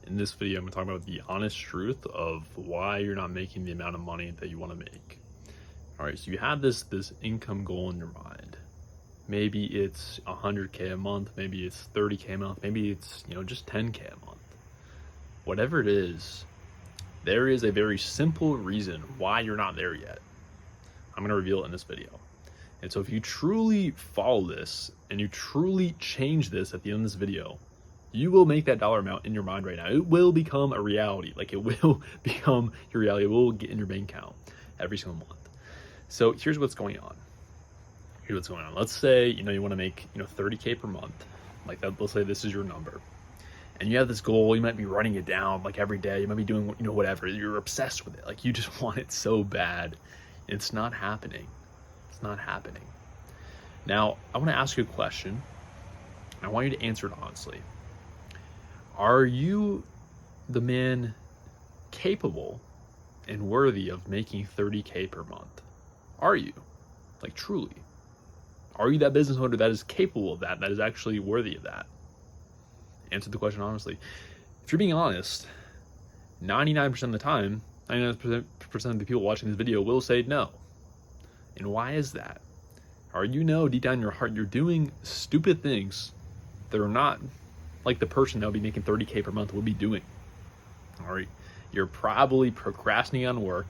In this video, I'm going to talk about the honest truth of why you're not making the amount of money that you want to make. All right, so you have this income goal in your mind. Maybe it's 100K a month, maybe it's 30K a month, maybe it's, just 10K a month. Whatever it is, there is a very simple reason why you're not there yet. I'm going to reveal it in this video. And so if you truly follow this and you truly change this at the end of this video, you will make that dollar amount in your mind right now. It will become a reality. Like, it will become your reality. It will get in your bank account every single month. So here's what's going on. Let's say, you want to make, 30K per month. Like that, let's say this is your number. And you have this goal. You might be writing it down like every day. You might be doing, whatever. You're obsessed with it. Like, you just want it so bad. It's not happening. It's not happening. Now, I want to ask you a question. I want you to answer it honestly. Are you the man capable and worthy of making 30K per month? Are you? Like, truly? Are you that business owner that is capable of that is actually worthy of that? Answer the question honestly. If you're being honest, 99% of the time, 99% of the people watching this video will say no. And why is that? Or deep down in your heart, you're doing stupid things that are not like the person that will be making 30K per month will be doing. All right. You're probably procrastinating on work.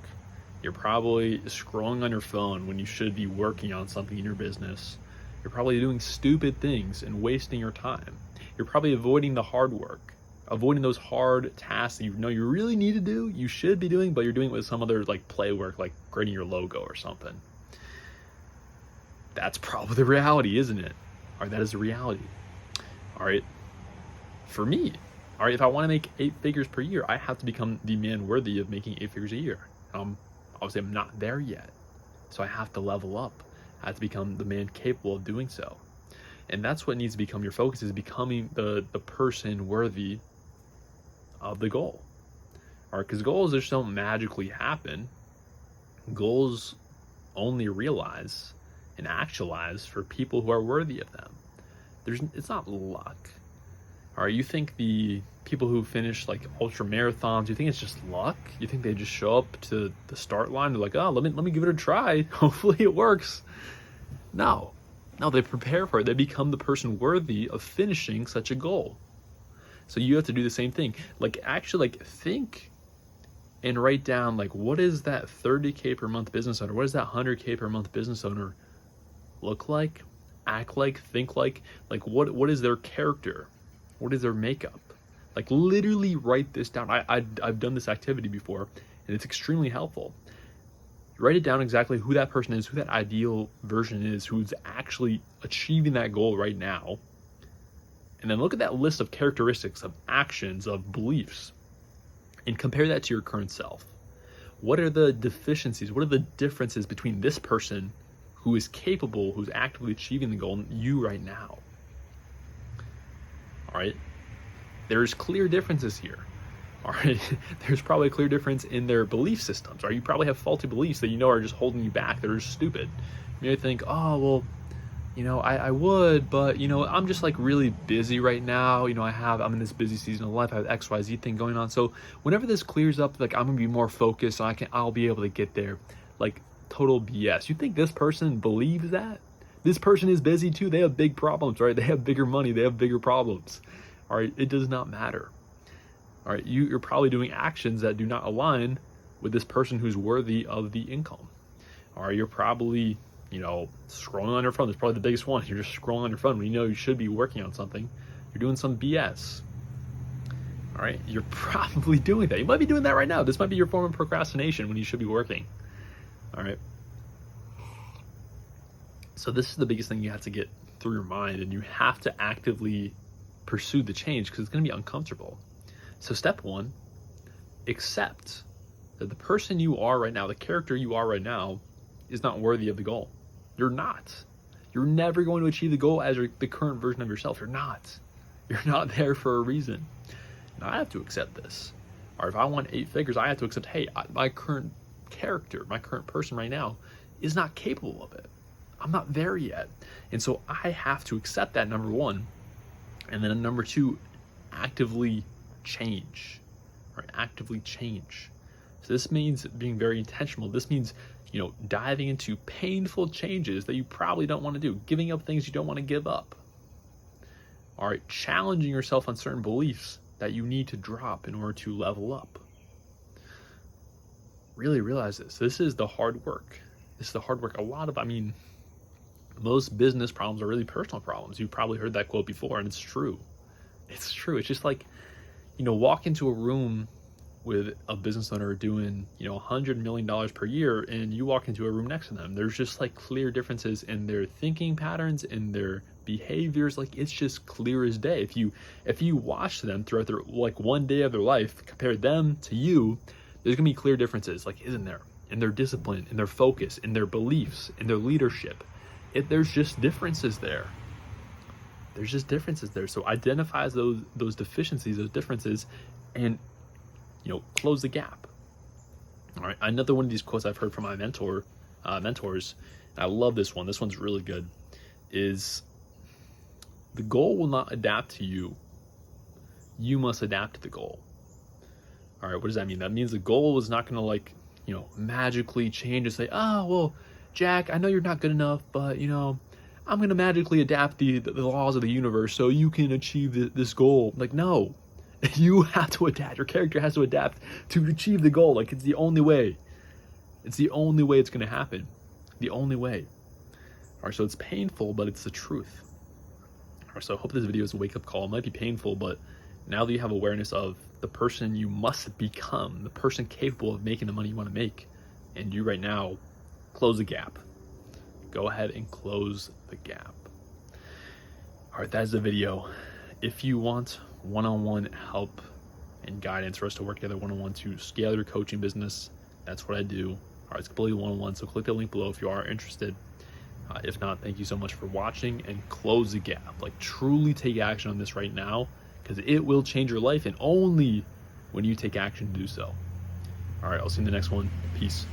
You're probably scrolling on your phone when you should be working on something in your business. You're probably doing stupid things and wasting your time. You're probably avoiding the hard work, avoiding those hard tasks that you really need to do, you should be doing, but you're doing it with some other like play work, like creating your logo or something. That's probably the reality, isn't it? All right, that is the reality. All right. For me, all right, if I want to make 8 figures per year, I have to become the man worthy of making 8 figures a year. Obviously, I'm not there yet. So I have to level up. I have to become the man capable of doing so. And that's what needs to become your focus, is becoming the person worthy of the goal. All right, because goals just don't magically happen. Goals only realize and actualize for people who are worthy of them. It's not luck. All right, you think the people who finish like ultra marathons, you think it's just luck? You think they just show up to the start line? They're like, oh, let me give it a try. Hopefully it works. No, they prepare for it. They become the person worthy of finishing such a goal. So you have to do the same thing. Like, actually, like, think and write down, like, what is that 30K per month business owner? What does that 100K per month business owner look like, act like, think like what is their character? What is their makeup? Like, literally write this down. I've done this activity before, and it's extremely helpful. Write it down exactly who that person is, who that ideal version is, who's actually achieving that goal right now. And then look at that list of characteristics, of actions, of beliefs, and compare that to your current self. What are the deficiencies? What are the differences between this person who is capable, who's actively achieving the goal, and you right now? All right. There's clear differences here. All right. There's probably a clear difference in their belief systems. Or you probably have faulty beliefs that are just holding you back. They're just stupid. You may think, oh, well, I would, but I'm just like really busy right now. I'm in this busy season of life. I have XYZ thing going on. So whenever this clears up, like, I'm gonna be more focused. I'll be able to get there. Like, total BS. You think this person believes that? This person is busy too. They have big problems, right? They have bigger money. They have bigger problems. All right. It does not matter. All right. You're probably doing actions that do not align with this person who's worthy of the income. All right. You're probably, scrolling on your phone. That's probably the biggest one. You're just scrolling on your phone when you should be working on something. You're doing some BS. All right. You're probably doing that. You might be doing that right now. This might be your form of procrastination when you should be working. All right. So this is the biggest thing you have to get through your mind, and you have to actively pursue the change because it's going to be uncomfortable. So step 1, accept that the person you are right now, the character you are right now, is not worthy of the goal. You're not. You're never going to achieve the goal as the current version of yourself. You're not. You're not there for a reason. And I have to accept this. Or if I want 8 figures, I have to accept, hey, my current character, my current person right now is not capable of it. I'm not there yet. And so I have to accept that, number 1. And then number 2, actively change, right? Actively change. So this means being very intentional. This means, diving into painful changes that you probably don't want to do, giving up things you don't want to give up. All right, challenging yourself on certain beliefs that you need to drop in order to level up. Really realize this. This is the hard work. This is the hard work. Most business problems are really personal problems. You've probably heard that quote before, and it's true. It's true. It's just like, walk into a room with a business owner doing, $100 million per year, and you walk into a room next to them. There's just like clear differences in their thinking patterns, in their behaviors. Like, it's just clear as day. If you watch them throughout their one day of their life, compare them to you, there's gonna be clear differences, isn't there? In their discipline, in their focus, in their beliefs, in their leadership. There's just differences there. There's just differences there. So identify those deficiencies, those differences, and close the gap. All right. Another one of these quotes I've heard from my mentors, and I love this one. This one's really good. Is the goal will not adapt to you. You must adapt to the goal. All right. What does that mean? That means the goal is not going to magically change and say, oh, well, Jack, I know you're not good enough, but I'm going to magically adapt the laws of the universe so you can achieve this goal. No, you have to adapt. Your character has to adapt to achieve the goal. It's the only way. It's the only way it's going to happen. The only way. All right, so it's painful, but it's the truth. All right, so I hope this video is a wake-up call. It might be painful, but now that you have awareness of the person you must become, the person capable of making the money you want to make, and you right now, close the gap. Go ahead and close the gap. All right, that's the video. If you want one-on-one help and guidance for us to work together one-on-one to scale your coaching business, that's what I do. All right, it's completely one-on-one, so click the link below if you are interested. If not, thank you so much for watching, and close the gap. Truly take action on this right now, because it will change your life, and only when you take action to do so. All right, I'll see you in the next one. Peace.